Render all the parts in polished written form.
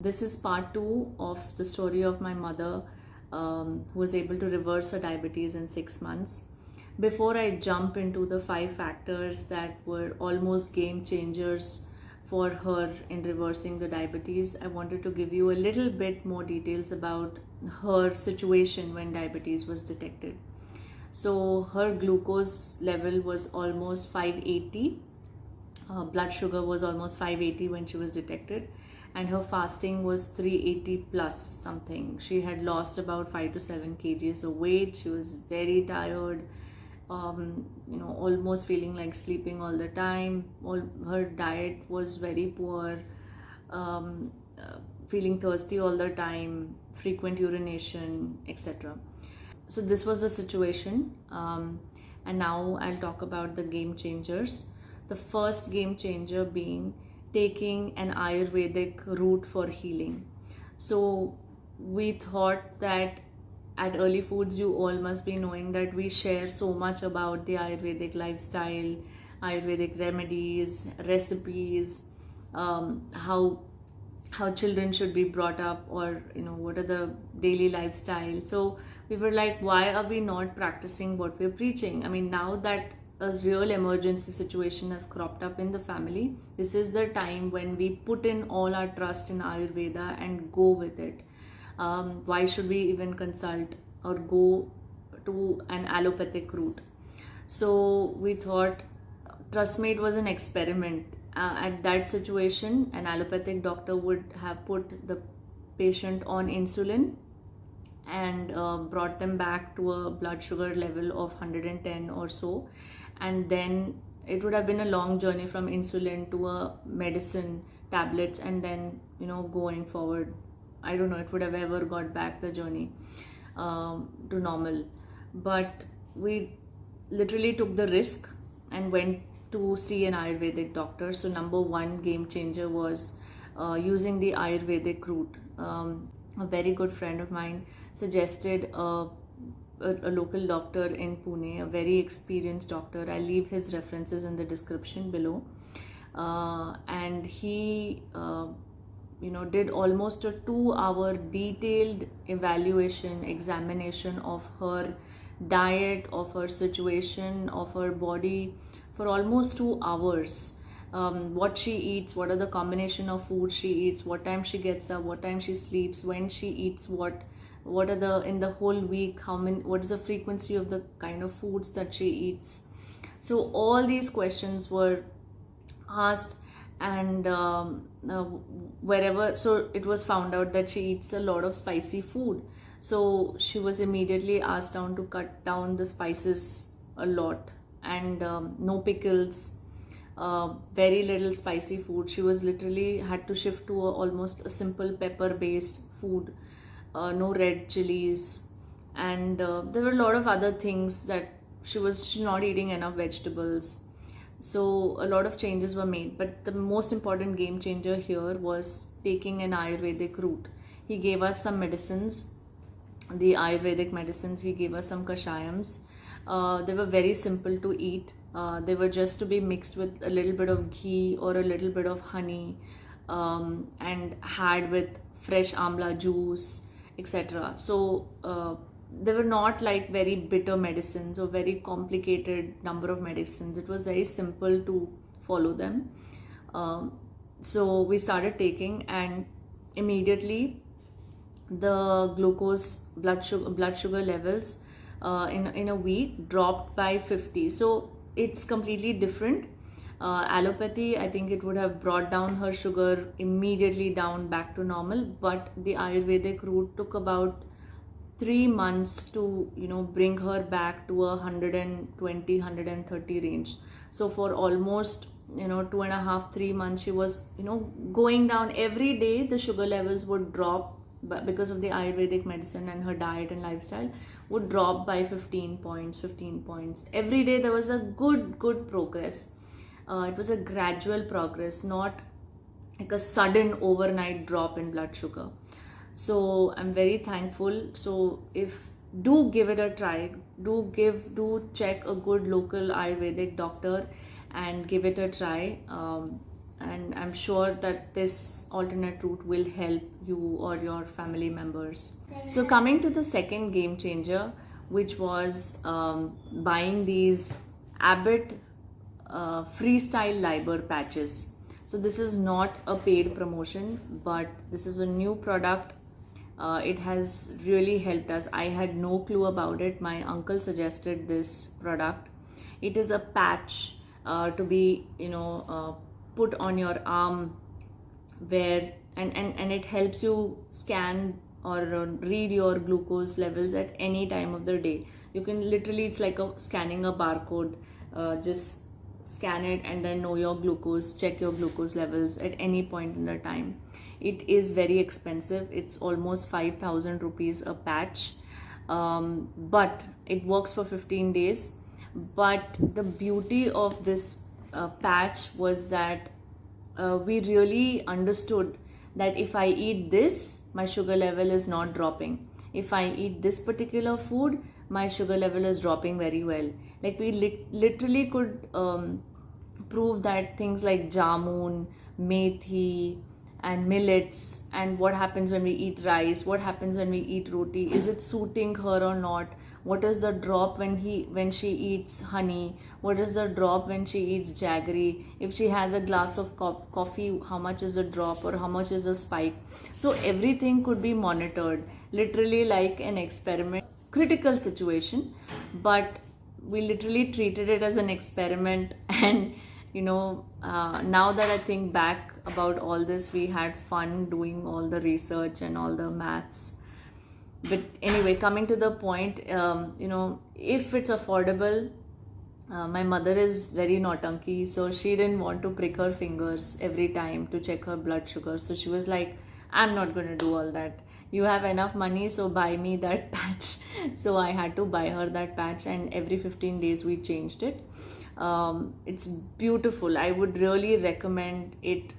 This is part 2 of the story of my mother, who was able to reverse her diabetes in 6 months. Before I jump into the 5 factors that were almost game changers for her in reversing the diabetes, I wanted to give you a little bit more details about her situation when diabetes was detected. So her glucose level was almost 580. Blood sugar was almost 580 when she was detected, and her fasting was 380 plus something. She had lost about 5 to 7 kgs of weight. She was very tired, almost feeling like sleeping all the time. Her diet was very poor, feeling thirsty all the time, frequent urination, etc. So this was the situation, and now I'll talk about the game changers. The first game changer being taking an Ayurvedic route for healing. So we thought that at Early Foods, you all must be knowing that we share so much about the Ayurvedic lifestyle, Ayurvedic remedies, recipes, how children should be brought up, or what are the daily lifestyle. So we were like, why are we not practicing what we're preaching? I mean, now that a real emergency situation has cropped up in the family, this is the time when we put in all our trust in Ayurveda and go with it. Why should we even consult or go to an allopathic route? So we thought TrustMate was an experiment. At that situation, an allopathic doctor would have put the patient on insulin and brought them back to a blood sugar level of 110 or so, and then it would have been a long journey from insulin to a medicine tablets, and then going forward, I don't know, it would have ever got back the journey to normal. But we literally took the risk and went to see an Ayurvedic doctor. So number one game changer was using the Ayurvedic route. A very good friend of mine suggested a local doctor in Pune, a very experienced doctor. I'll leave his references in the description below. And he did almost a 2-hour detailed examination of her diet, of her situation, of her body for almost 2 hours. What she eats, what are the combination of food she eats, what time she gets up, what time she sleeps, when she eats what are the in the whole week, what is the frequency of the kind of foods that she eats. So all these questions were asked, and wherever, so it was found out that she eats a lot of spicy food. So she was immediately asked down to cut down the spices a lot, and no pickles, very little spicy food. She was literally had to shift to almost a simple pepper based food, no red chilies, and there were a lot of other things that she's not eating enough vegetables. So a lot of changes were made, but the most important game changer here was taking an Ayurvedic route. He gave us some medicines, the Ayurvedic medicines. He gave us some kashayams. They were very simple to eat. They were just to be mixed with a little bit of ghee or a little bit of honey, and had with fresh amla juice, etc. So they were not like very bitter medicines or very complicated number of medicines. It was very simple to follow them. So we started taking, and immediately the glucose blood sugar levels in a week dropped by 50. So it's completely different. Allopathy, I think it would have brought down her sugar immediately down back to normal, but the Ayurvedic route took about 3 months to bring her back to a 120 130 range. So for almost 2.5-3 months, she was going down every day. The sugar levels would drop, but because of the Ayurvedic medicine and her diet and lifestyle, would drop by 15 points every day. There was a good progress. It was a gradual progress, not like a sudden overnight drop in blood sugar. So I'm very thankful. So do give it a try. Do check a good local Ayurvedic doctor and give it a try. and I'm sure that this alternate route will help you or your family members. So coming to the second game changer, which was buying these Abbott freestyle liber patches. So this is not a paid promotion, but this is a new product. It has really helped us. I had no clue about it. My uncle suggested this product. It is a patch to be, put on your arm, where and it helps you scan or read your glucose levels at any time of the day. You can literally, it's like scanning a barcode. Just scan it and then know your glucose, check your glucose levels at any point in the time. It is very expensive. It's almost 5,000 rupees a patch, but it works for 15 days. But the beauty of this patch was that we really understood that if I eat this, my sugar level is not dropping. If I eat this particular food, my sugar level is dropping very well. Like we literally could prove that things like jamun, methi, and millets, and what happens when we eat rice, what happens when we eat roti, is it suiting her or not? What is the drop when she eats honey? What is the drop when she eats jaggery? If she has a glass of coffee, how much is the drop or how much is the spike? So everything could be monitored, literally like an experiment. Critical situation, but we literally treated it as an experiment. And now that I think back about all this, we had fun doing all the research and all the maths. But anyway, coming to the point, if it's affordable, my mother is very naughty, so she didn't want to prick her fingers every time to check her blood sugar. So she was like, I'm not going to do all that. You have enough money, so buy me that patch. So I had to buy her that patch, and every 15 days we changed it. It's beautiful. I would really recommend it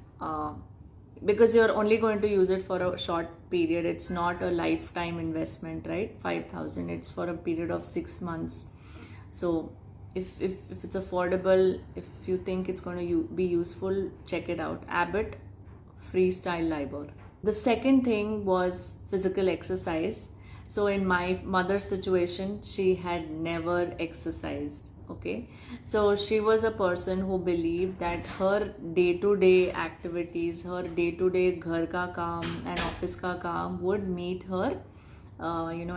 because you're only going to use it for a short period. It's not a lifetime investment, right? 5,000, it's for a period of 6 months. So if it's affordable, if you think it's going to be useful, check it out. Abbott Freestyle Liber. The second thing was physical exercise. So in my mother's situation, she had never exercised. Okay, so she was a person who believed that her day-to-day activities, her day-to-day ghar ka kaam and office ka kaam would meet her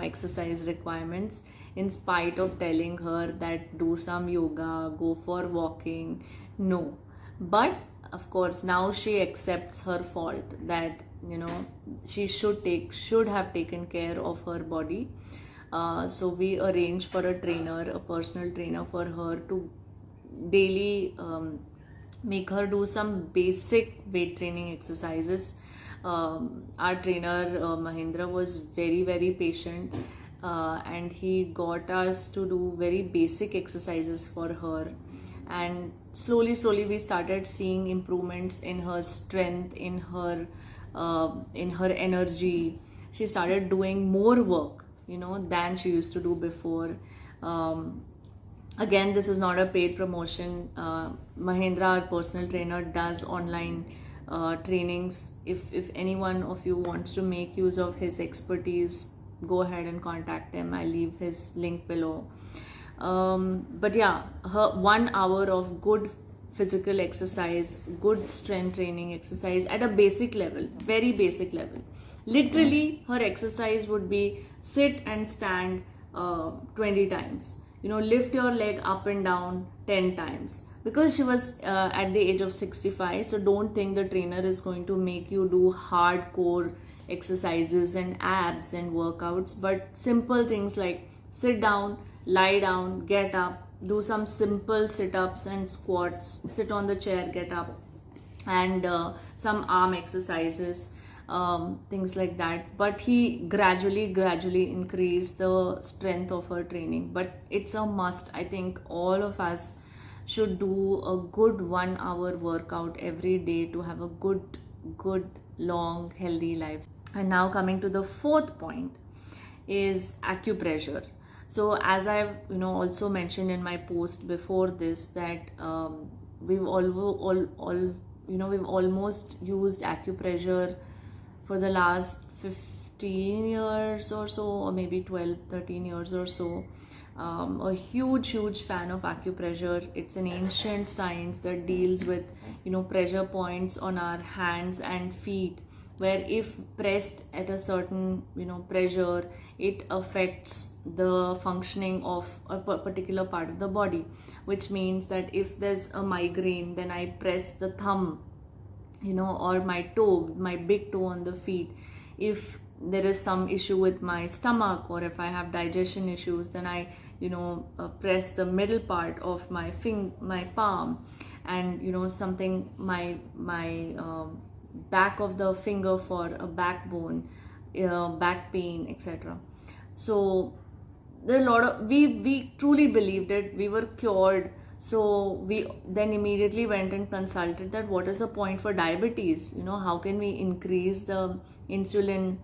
exercise requirements, in spite of telling her that do some yoga, go for walking. No, but of course now she accepts her fault, that she should have taken care of her body. So we arranged for a personal trainer for her to daily make her do some basic weight training exercises. Our trainer Mahendra was very, very patient, and he got us to do very basic exercises for her. And slowly we started seeing improvements in her strength, in her energy. She started doing more work than she used to do before. Again, this is not a paid promotion. Mahendra, our personal trainer, does online trainings. If any one of you wants to make use of his expertise, go ahead and contact him. I'll leave his link below. But yeah, her 1 hour of good physical exercise, good strength training exercise at a basic level, very basic level. Literally, her exercise would be sit and stand 20 times. Lift your leg up and down 10 times. Because she was at the age of 65, so don't think the trainer is going to make you do hardcore exercises and abs and workouts, but simple things like sit down, lie down, get up, do some simple sit-ups and squats, sit on the chair, get up, and some arm exercises. Things like that. But he gradually increased the strength of her training. But it's a must. I think all of us should do a good 1 hour workout every day to have a good long healthy life. And now coming to the fourth point is acupressure. So as I've also mentioned in my post before this, that we've we've almost used acupressure for the last 15 years or so, or maybe 12, 13 years or so. A huge fan of acupressure. It's an ancient science that deals with pressure points on our hands and feet, where if pressed at a certain pressure, it affects the functioning of a particular part of the body. Which means that if there's a migraine, then I press the thumb or my toe, my big toe on the feet. If there is some issue with my stomach, or if I have digestion issues, then I press the middle part of my palm, and something my back of the finger for a backbone, back pain, etc. So there are a lot of, we truly believed it, we were cured. So we then immediately went and consulted that what is the point for diabetes, how can we increase the insulin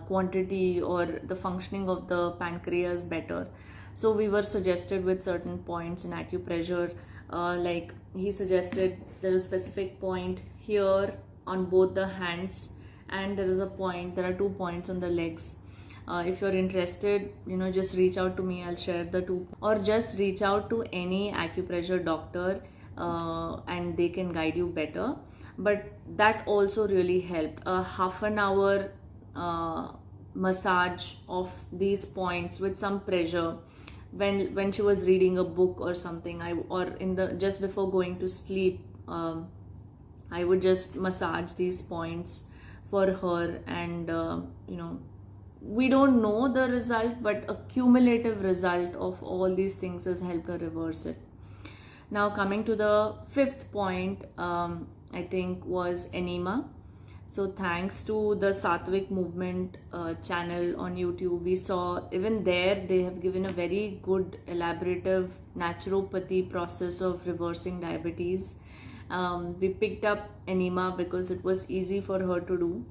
quantity or the functioning of the pancreas better. So we were suggested with certain points in acupressure, like he suggested there is a specific point here on both the hands, and there are 2 points on the legs. If you're interested, just reach out to me, I'll share the 2, or just reach out to any acupressure doctor, and they can guide you better. But that also really helped. A half an hour massage of these points with some pressure, when she was reading a book or something, just before going to sleep, I would just massage these points for her, and we don't know the result, but a cumulative result of all these things has helped her reverse it. Now coming to the 5th point, I think was enema. So thanks to the Sattvic Movement channel on YouTube, we saw even there they have given a very good elaborative naturopathy process of reversing diabetes. We picked up enema because it was easy for her to do.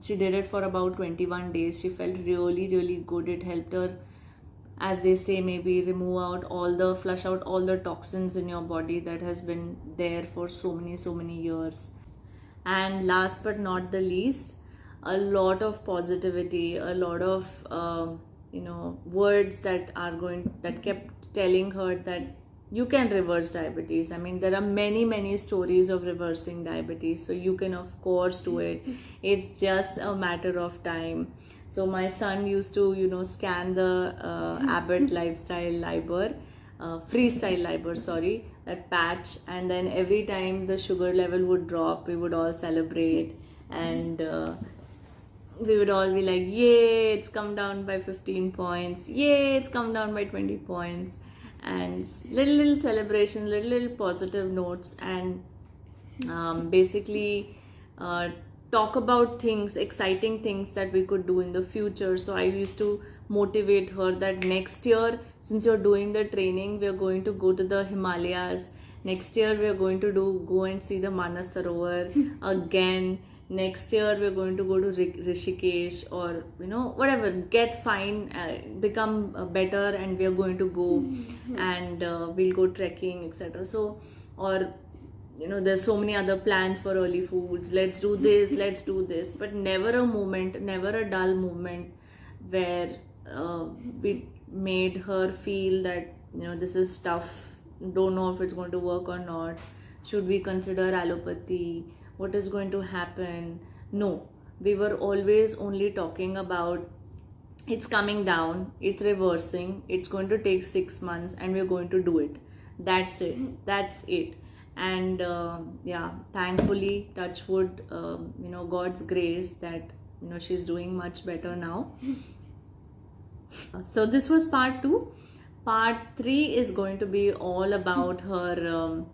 She did it for about 21 days. She felt really good. It helped her, as they say, maybe flush out all the toxins in your body that has been there for so many years. And last but not the least, a lot of positivity, a lot of words that kept telling her that you can reverse diabetes. I mean, there are many stories of reversing diabetes, so you can of course do it. It's just a matter of time. So my son used to scan the Abbott lifestyle liber, freestyle liber, that patch, and then every time the sugar level would drop, we would all celebrate, and we would all be like, yay, it's come down by 15 points, yay, it's come down by 20 points. And little celebration, little positive notes, and basically talk about things, exciting things that we could do in the future. So I used to motivate her that next year, since you're doing the training, we're going to go to the Himalayas. Next year we're going to go and see the Manas Sarovar again. Next year we're going to go to Rishikesh, or whatever, get fine, become better, and we're going to go and we'll go trekking, etc. So, or there's so many other plans for early foods, let's do this, but never a dull moment where we made her feel that this is tough, don't know if it's going to work or not, should we consider allopathy, what is going to happen. No, we were always only talking about it's coming down, it's reversing, it's going to take 6 months, and we're going to do it. That's it. And thankfully, touch wood, God's grace that she's doing much better now. So this was part 2. Part 3 is going to be all about her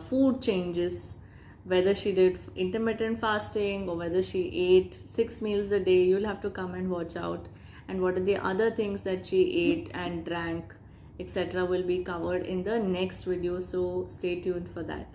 food changes, whether she did intermittent fasting or whether she ate 6 meals a day. You'll have to come and watch out. And what are the other things that she ate and drank, etc. will be covered in the next video. So stay tuned for that.